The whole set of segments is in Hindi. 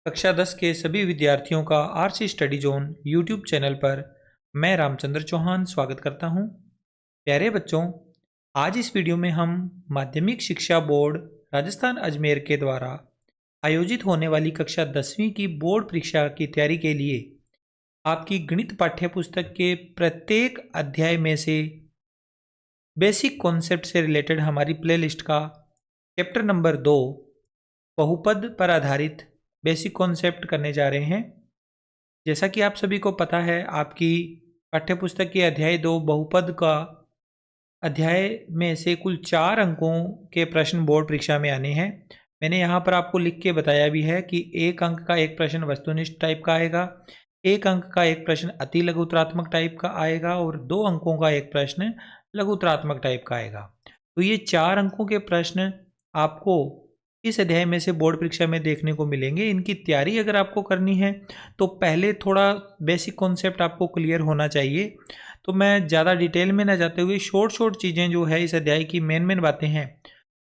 कक्षा 10 के सभी विद्यार्थियों का RC study zone YouTube channel पर मैं रामचंद्र चौहान स्वागत करता हूं। प्यारे बच्चों, आज इस वीडियो में हम माध्यमिक शिक्षा बोर्ड राजस्थान अजमेर के द्वारा आयोजित होने वाली कक्षा 10वीं की बोर्ड परीक्षा की तैयारी के लिए आपकी गणित पाठ्य पुस्तक के प्रत्येक अध्याय में से बेसिक कॉन्सेप्ट से रिलेटेड हमारी प्लेलिस्ट का चैप्टर नंबर 2 बहुपद पर आधारित बेसिक कॉन्सेप्ट करने जा रहे हैं। जैसा कि आप सभी को पता है, आपकी पाठ्यपुस्तक के अध्याय 2 बहुपद का अध्याय में से कुल 4 अंकों के प्रश्न बोर्ड परीक्षा में आने हैं। मैंने यहाँ पर आपको लिख के बताया भी है कि 1 अंक का एक प्रश्न वस्तुनिष्ठ टाइप का आएगा, 1 अंक का एक प्रश्न अति लघुतरात्मक टाइप का आएगा और 2 अंकों का एक प्रश्न लघुतरात्मक टाइप का आएगा। तो ये 4 अंकों के प्रश्न आपको इस अध्याय में से बोर्ड परीक्षा में देखने को मिलेंगे। इनकी तैयारी अगर आपको करनी है तो पहले थोड़ा बेसिक कॉन्सेप्ट आपको क्लियर होना चाहिए। तो मैं ज़्यादा डिटेल में ना जाते हुए शॉर्ट चीज़ें जो है इस अध्याय की मेन बातें हैं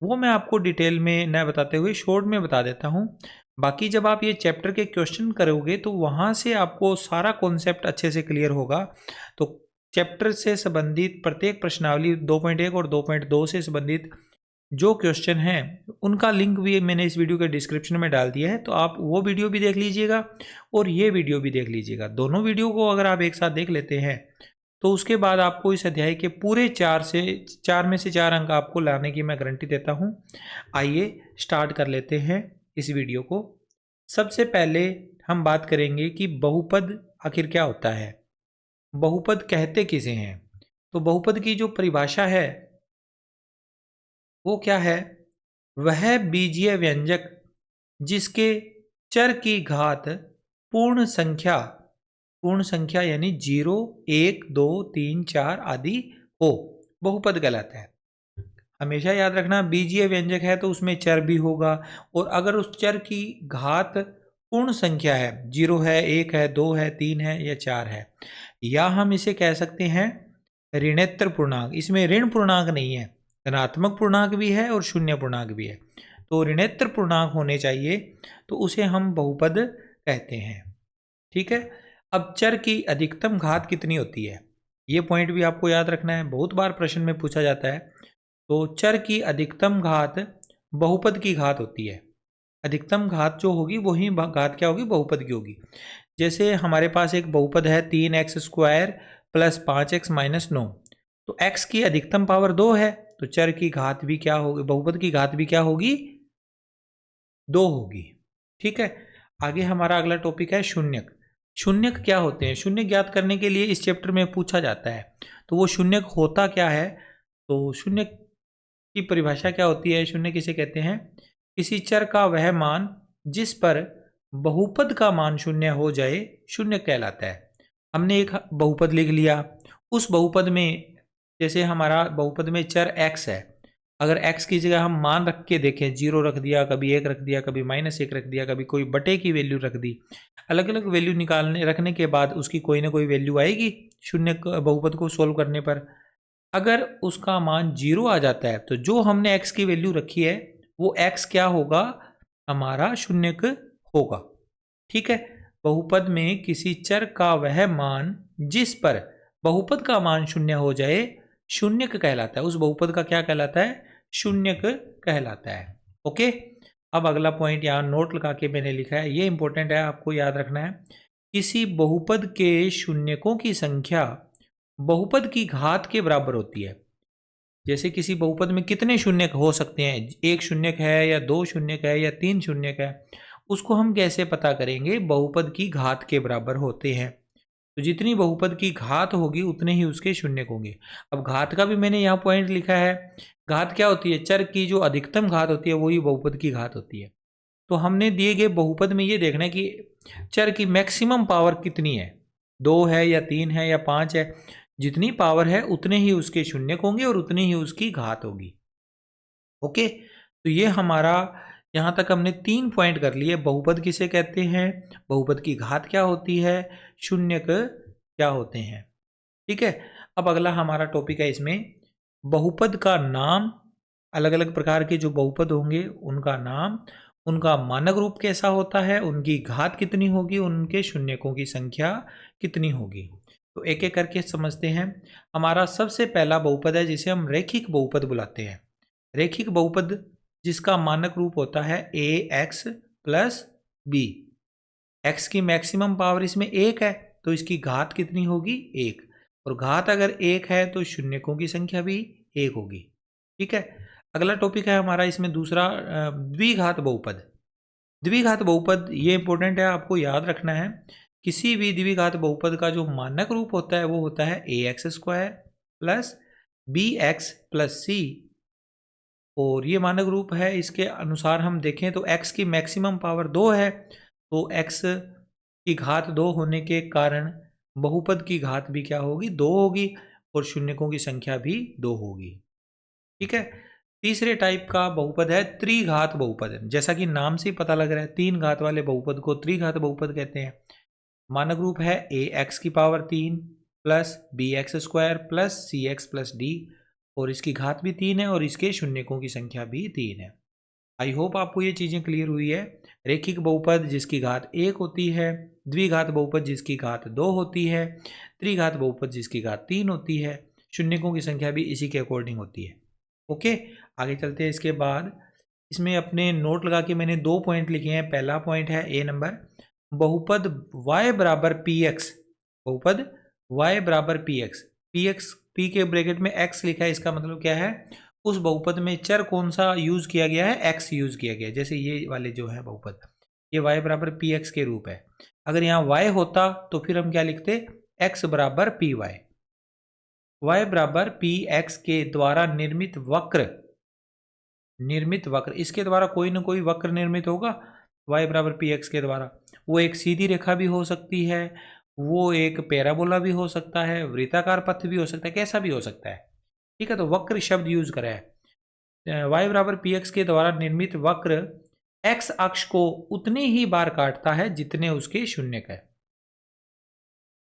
वो मैं आपको डिटेल में न बताते हुए शॉर्ट में बता देता हूँ। बाकी जब आप ये चैप्टर के क्वेश्चन करोगे तो वहाँ से आपको सारा कॉन्सेप्ट अच्छे से क्लियर होगा। तो चैप्टर से संबंधित प्रत्येक प्रश्नावली 2.1 और 2.2 से संबंधित जो क्वेश्चन हैं उनका लिंक भी मैंने इस वीडियो के डिस्क्रिप्शन में डाल दिया है, तो आप वो वीडियो भी देख लीजिएगा और ये वीडियो भी देख लीजिएगा। दोनों वीडियो को अगर आप एक साथ देख लेते हैं तो उसके बाद आपको इस अध्याय के पूरे 4 में से 4 अंक आपको लाने की मैं गारंटी देता हूँ। आइए स्टार्ट कर लेते हैं इस वीडियो को। सबसे पहले हम बात करेंगे कि बहुपद आखिर क्या होता है, बहुपद कहते किसे हैं। तो बहुपद की जो परिभाषा है वो क्या है? वह बीजीय व्यंजक जिसके चर की घात पूर्ण संख्या यानी 0, 1, 2, 3, 4 आदि हो, बहुपद कहलाता है। हमेशा याद रखना, बीजीय व्यंजक है तो उसमें चर भी होगा, और अगर उस चर की घात पूर्ण संख्या है, 0 है, 1 है, 2 है, 3 है या 4 है, या हम इसे कह सकते हैं ऋणेतर पूर्णांक। इसमें ऋण पूर्णांक नहीं है, धनात्मक पूर्णांक भी है और शून्य पूर्णांक भी है। तो ऋणेतर पूर्णांक होने चाहिए तो उसे हम बहुपद कहते हैं। ठीक है। अब चर की अधिकतम घात कितनी होती है, ये पॉइंट भी आपको याद रखना है, बहुत बार प्रश्न में पूछा जाता है। तो चर की अधिकतम घात बहुपद की घात होती है। अधिकतम घात जो होगी वही घात क्या होगी, बहुपद की होगी। जैसे हमारे पास एक बहुपद है 3x² + 5x - 9, तो x की अधिकतम पावर 2 है, तो चर की घात भी क्या होगी, बहुपद की घात भी क्या होगी, 2 होगी। ठीक है। आगे हमारा अगला टॉपिक है शून्यक। शून्यक क्या होते हैं? शून्य ज्ञात करने के लिए इस चैप्टर में पूछा जाता है, तो वो शून्यक होता क्या है? तो शून्य की परिभाषा क्या होती है? शून्य किसे कहते हैं? किसी चर का वह मान जिस पर बहुपद का मान शून्य हो जाए, शून्य कहलाता है। हमने एक बहुपद लिख लिया, उस बहुपद में जैसे हमारा बहुपद में चर x है, अगर x की जगह हम मान रख के देखें, 0 रख दिया, कभी 1 रख दिया, कभी -1 रख दिया, कभी कोई बटे की वैल्यू रख दी, अलग अलग वैल्यू रखने के बाद उसकी कोई ना कोई वैल्यू आएगी शून्य बहुपद को सोल्व करने पर। अगर उसका मान 0 आ जाता है तो जो हमने x की वैल्यू रखी है वो x क्या होगा, हमारा शून्यक होगा। ठीक है। बहुपद में किसी चर का वह मान जिस पर बहुपद का मान शून्य हो जाए, शून्यक कहलाता है। उस बहुपद का क्या कहलाता है? शून्यक कहलाता है। ओके। अब अगला पॉइंट यहाँ नोट लगा के मैंने लिखा है, ये इंपॉर्टेंट है, आपको याद रखना है। किसी बहुपद के शून्यकों की संख्या बहुपद की घात के बराबर होती है। जैसे किसी बहुपद में कितने शून्यक हो सकते हैं, 1 शून्यक है या 2 शून्यक है या 3 शून्यक है, उसको हम कैसे पता करेंगे? बहुपद की घात के बराबर होते हैं। तो जितनी बहुपद की घात होगी उतने ही उसके शून्यक होंगे। अब घात का भी मैंने यहाँ पॉइंट लिखा है। घात क्या होती है? चर की जो अधिकतम घात होती है वही बहुपद की घात होती है। तो हमने दिए गए बहुपद में ये देखना है कि चर की मैक्सिमम पावर कितनी है, 2 है या 3 है या 5 है। जितनी पावर है उतने ही उसके शून्यक होंगे और उतनी ही उसकी घात होगी। ओके। तो ये हमारा यहाँ तक हमने 3 पॉइंट कर लिए। बहुपद किसे कहते हैं, बहुपद की घात क्या होती है, शून्यक क्या होते हैं। ठीक है। अब अगला हमारा टॉपिक है इसमें बहुपद का नाम, अलग अलग प्रकार के जो बहुपद होंगे उनका नाम उनका मानक रूप कैसा होता है, उनकी घात कितनी होगी, उनके शून्यकों की संख्या कितनी होगी। तो एक एक करके समझते हैं। हमारा सबसे पहला बहुपद है जिसे हम रैखिक बहुपद बुलाते हैं। रैखिक बहुपद जिसका मानक रूप होता है A x plus B. X की मैक्सिमम पावर इसमें एक है तो इसकी घात कितनी होगी, एक। और घात अगर एक है तो शून्यकों की संख्या भी एक होगी। ठीक है। अगला टॉपिक है हमारा इसमें दूसरा द्विघात बहुपद। द्विघात बहुपद ये इंपॉर्टेंट है, आपको याद रखना है। किसी भी द्विघात बहुपद का जो मानक रूप होता है वो होता है A X square plus B X plus C. और ये मानक रूप है, इसके अनुसार हम देखें तो x की मैक्सिमम पावर 2 है तो x की घात 2 होने के कारण बहुपद की घात भी क्या होगी, 2 होगी और शून्यकों की संख्या भी 2 होगी। ठीक है। तीसरे टाइप का बहुपद है त्रिघात बहुपद। जैसा कि नाम से ही पता लग रहा है, 3 घात वाले बहुपद को त्रिघात बहुपद कहते हैं। मानक रूप है ए एक्स की power 3 plus B X square plus C X plus D और इसकी घात भी 3 है और इसके शून्यकों की संख्या भी 3 है। आई होप आपको ये चीज़ें क्लियर हुई है। रैखिक बहुपद जिसकी घात 1 होती है, द्विघात बहुपद जिसकी घात 2 होती है, त्रिघात बहुपद जिसकी घात 3 होती है, शून्यकों की संख्या भी इसी के अकॉर्डिंग होती है। ओके, आगे चलते हैं। इसके बाद इसमें अपने नोट लगा के मैंने 2 पॉइंट लिखे हैं। पहला पॉइंट है ए नंबर, बहुपद y बराबर पी एक्स। बहुपद y बराबर P x, P x P के ब्रैकेट में x लिखा है, इसका मतलब क्या है, उस बहुपद में चर कौन सा यूज किया गया है, x यूज किया गया है। जैसे ये वाले जो है बहुपद, ये y बराबर पी एक्स के रूप है। अगर यहाँ y होता तो फिर हम क्या लिखते, x बराबर पी वाई। y बराबर पी एक्स के द्वारा निर्मित वक्र, इसके द्वारा कोई ना कोई वक्र निर्मित होगा y बराबर पी एक्स के द्वारा। वो एक सीधी रेखा भी हो सकती है, वो एक पैराबोला भी हो सकता है, वृत्ताकार पथ भी हो सकता है, कैसा भी हो सकता है। ठीक है, तो वक्र शब्द यूज करा है। y बराबर पी एक्स के द्वारा निर्मित वक्र x अक्ष को उतनी ही बार काटता है जितने उसके शून्यक है।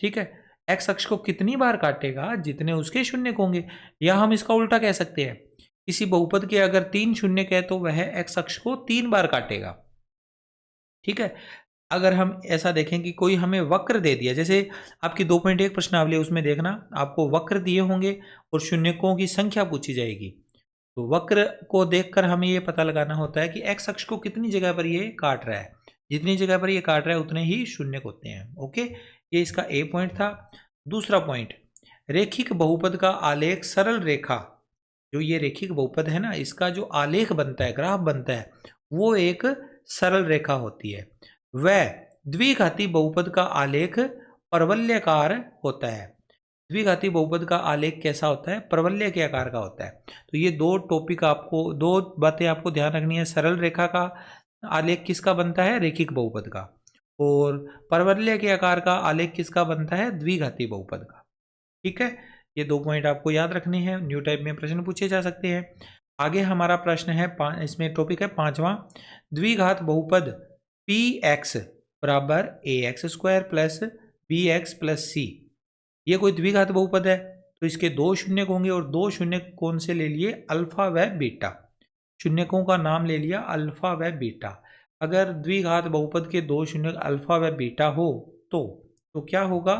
ठीक है, x अक्ष को कितनी बार काटेगा, जितने उसके शून्यक होंगे। या हम इसका उल्टा कह सकते हैं, किसी बहुपद के अगर 3 शून्यक है तो वह x अक्ष को 3 बार काटेगा। ठीक है। अगर हम ऐसा देखें कि कोई हमें वक्र दे दिया, जैसे आपकी 2.1 प्रश्नावली, उसमें देखना आपको वक्र दिए होंगे और शून्यकों की संख्या पूछी जाएगी। तो वक्र को देखकर हमें ये पता लगाना होता है कि x अक्ष को कितनी जगह पर ये काट रहा है, जितनी जगह पर ये काट रहा है उतने ही शून्यक होते हैं। ओके, ये इसका ए पॉइंट था। दूसरा पॉइंट, रेखिक बहुपद का आलेख सरल रेखा। जो ये रेखिक बहुपद है ना, इसका जो आलेख बनता है, ग्राफ बनता है, वो एक सरल रेखा होती है। वह द्विघाती बहुपद का आलेख परवलयाकार होता है। द्विघाती बहुपद का आलेख कैसा होता है, परवलय के आकार का होता है। तो ये दो टॉपिक आपको, दो बातें आपको ध्यान रखनी है। सरल रेखा का आलेख किसका बनता है, रेखिक बहुपद का। और परवलय के आकार का आलेख किसका बनता है, द्विघाती बहुपद का। ठीक है, ये 2 पॉइंट आपको याद रखने हैं, न्यू टाइप में प्रश्न पूछे जा सकते हैं। आगे हमारा प्रश्न है, इसमें टॉपिक है 5वां, द्विघात बहुपद पी एक्स बराबर A X square plus B X plus C. ये कोई द्विघात बहुपद है तो इसके 2 शून्यक होंगे और 2 शून्यक कौन से ले लिए, अल्फा व बीटा। शून्यकों का नाम ले लिया अल्फा व बीटा। अगर द्विघात बहुपद के 2 शून्यक अल्फा व बीटा हो तो क्या होगा,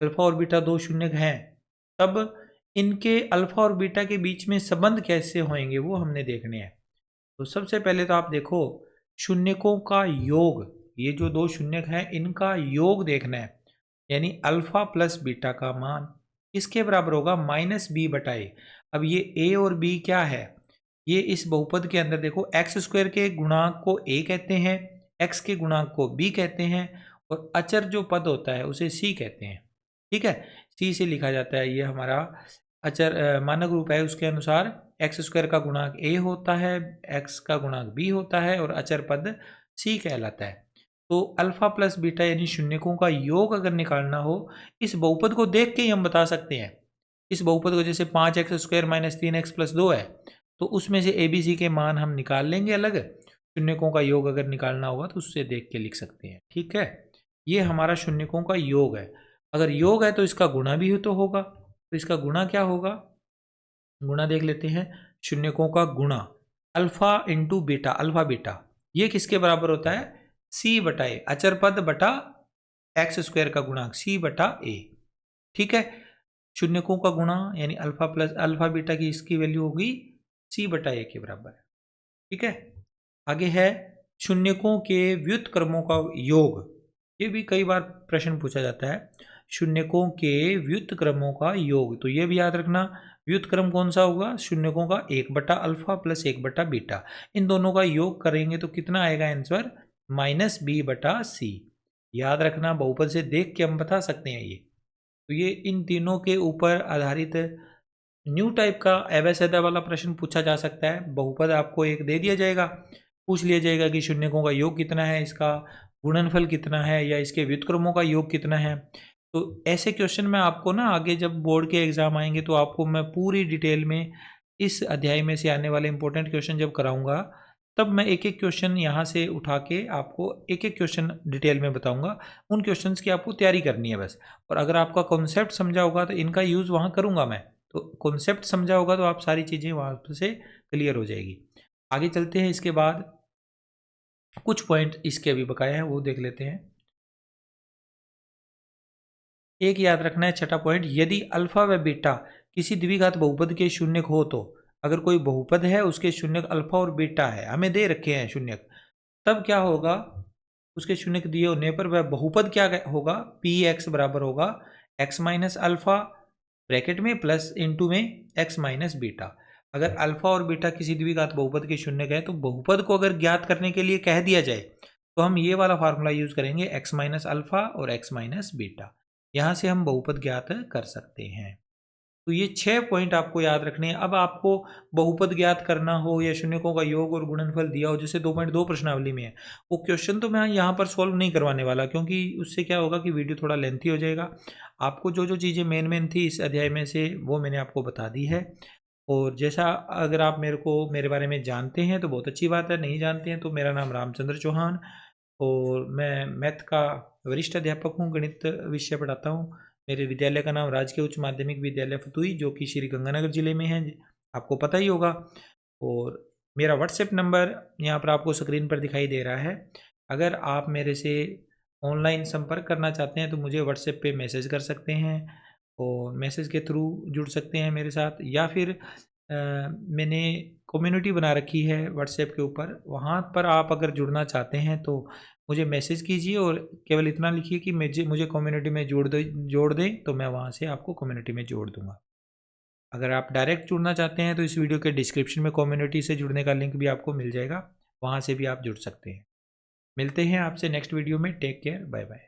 अल्फा और बीटा 2 शून्यक हैं, तब इनके अल्फा और बीटा के बीच में संबंध कैसे होंगे वो हमने देखने हैं। तो सबसे पहले तो आप देखो, शून्यकों का योग, ये जो 2 शून्यक हैं इनका योग देखना है, यानी अल्फा प्लस बीटा का मान किसके बराबर होगा, माइनस बी बटाए। अब ये ए और बी क्या है, ये इस बहुपद के अंदर देखो, एक्स स्क्वायर के गुणांक को ए कहते हैं, एक्स के गुणांक को बी कहते हैं और अचर जो पद होता है उसे सी कहते हैं। ठीक है, सी से लिखा जाता है, ये हमारा अचर मानक रूप है। उसके अनुसार एक्स स्क्वायर का गुणांक ए होता है, एक्स का गुणांक बी होता है और अचर पद सी कहलाता है। तो अल्फा प्लस बीटा यानी शून्यकों का योग अगर निकालना हो, इस बहुपद को देख के ही हम बता सकते हैं। इस बहुपद को जैसे 5x square minus 3x plus 2 है, तो उसमें से ए बी सी के मान हम निकाल लेंगे अलग। शून्यकों का योग अगर निकालना होगा तो उससे देख के लिख सकते हैं। ठीक है, ये हमारा शून्यकों का योग है। अगर योग है तो इसका गुणा भी तो होगा, तो इसका गुणा क्या होगा, गुणा देख लेते हैं। शून्यकों का गुणा alpha into beta, alpha beta, ये किसके बराबर होता है? सी बटा ए, अचर पद बटा एक्स स्क्वायर का गुणांक सी बटा ए। ठीक है, शून्यकों का गुणा यानी अल्फा प्लस अल्फा बीटा की इसकी वैल्यू होगी सी बटा ए के बराबर। ठीक है, आगे है शून्यकों के व्युत्क्रमों का योग। ये भी कई बार प्रश्न पूछा जाता है, शून्यकों के व्युत्क्रमों का योग। तो ये भी याद रखना, व्युत्क्रम कौन सा होगा? शून्यकों का 1 बटा अल्फा प्लस 1 बटा बीटा, इन दोनों का योग करेंगे तो कितना आएगा आंसर? माइनस बी बटा सी। याद रखना, बहुपद से देख के हम बता सकते हैं ये। तो ये इन तीनों के ऊपर आधारित न्यू टाइप का अवैध वाला प्रश्न पूछा जा सकता है। बहुपद आपको एक दे दिया जाएगा, पूछ लिया जाएगा कि शून्यकों का योग कितना है, इसका गुणनफल कितना है, या इसके व्युत्क्रमों का योग कितना है। तो ऐसे क्वेश्चन में आपको ना आगे जब बोर्ड के एग्जाम आएंगे तो आपको मैं पूरी डिटेल में इस अध्याय में से आने वाले इंपॉर्टेंट क्वेश्चन जब कराऊंगा, तब मैं एक एक क्वेश्चन यहाँ से उठा के आपको एक एक क्वेश्चन डिटेल में बताऊंगा। उन क्वेश्चंस की आपको तैयारी करनी है बस। और अगर आपका कॉन्सेप्ट समझा होगा तो इनका यूज़ वहाँ करूँगा मैं। तो कॉन्सेप्ट समझा होगा तो आप सारी चीज़ें वहाँ से क्लियर हो जाएगी। आगे चलते हैं, इसके बाद कुछ पॉइंट इसके अभी बकाए हैं वो देख लेते हैं। एक याद रखना है, छठा पॉइंट, यदि अल्फा व बीटा किसी द्विघात बहुपद के शून्यक हो तो, अगर कोई बहुपद है उसके शून्यक अल्फा और बीटा है, हमें दे रखे हैं शून्यक, तब क्या होगा? उसके शून्यक दिए होने पर वह बहुपद क्या होगा? पी एक्स बराबर होगा एक्स माइनस अल्फा ब्रैकेट में प्लस इंटू में एक्स माइनस बीटा। अगर अल्फा और बीटा किसी द्विघात बहुपद के शून्यक है तो बहुपद को अगर ज्ञात करने के लिए कह दिया जाए तो हम ये वाला फार्मूला यूज करेंगे, एक्स माइनस अल्फा और एक्स माइनस बीटा। यहाँ से हम बहुपद ज्ञात कर सकते हैं। तो ये 6 पॉइंट आपको याद रखने हैं। अब आपको बहुपद ज्ञात करना हो या शून्यकों का योग और गुणनफल दिया हो, जैसे 2.2 प्रश्नावली में है, वो क्वेश्चन तो मैं यहाँ पर सॉल्व नहीं करवाने वाला, क्योंकि उससे क्या होगा कि वीडियो थोड़ा लेंथी हो जाएगा। आपको जो जो चीज़ें मेन थी इस अध्याय में से वो मैंने आपको बता दी है। और जैसा अगर आप मेरे बारे में जानते हैं तो बहुत अच्छी बात है, नहीं जानते हैं तो मेरा नाम रामचंद्र चौहान और मैं मैथ का वरिष्ठ अध्यापक हूँ, गणित विषय पढ़ाता हूँ। मेरे विद्यालय का नाम राजकीय उच्च माध्यमिक विद्यालय फतुई, जो कि श्री गंगानगर जिले में है, आपको पता ही होगा। और मेरा व्हाट्सएप नंबर यहाँ पर आपको स्क्रीन पर दिखाई दे रहा है। अगर आप मेरे से ऑनलाइन संपर्क करना चाहते हैं तो मुझे व्हाट्सएप पे मैसेज कर सकते हैं और मैसेज के थ्रू जुड़ सकते हैं मेरे साथ, या फिर मैंने कम्युनिटी बना रखी है व्हाट्सएप के ऊपर, वहाँ पर आप अगर जुड़ना चाहते हैं तो मुझे मैसेज कीजिए और केवल इतना लिखिए कि मुझे कम्युनिटी में जोड़ दें, तो मैं वहाँ से आपको कम्युनिटी में जोड़ दूँगा। अगर आप डायरेक्ट जुड़ना चाहते हैं तो इस वीडियो के डिस्क्रिप्शन में कम्युनिटी से जुड़ने का लिंक भी आपको मिल जाएगा, वहाँ से भी आप जुड़ सकते हैं। मिलते हैं आपसे नेक्स्ट वीडियो में। Take care, bye bye.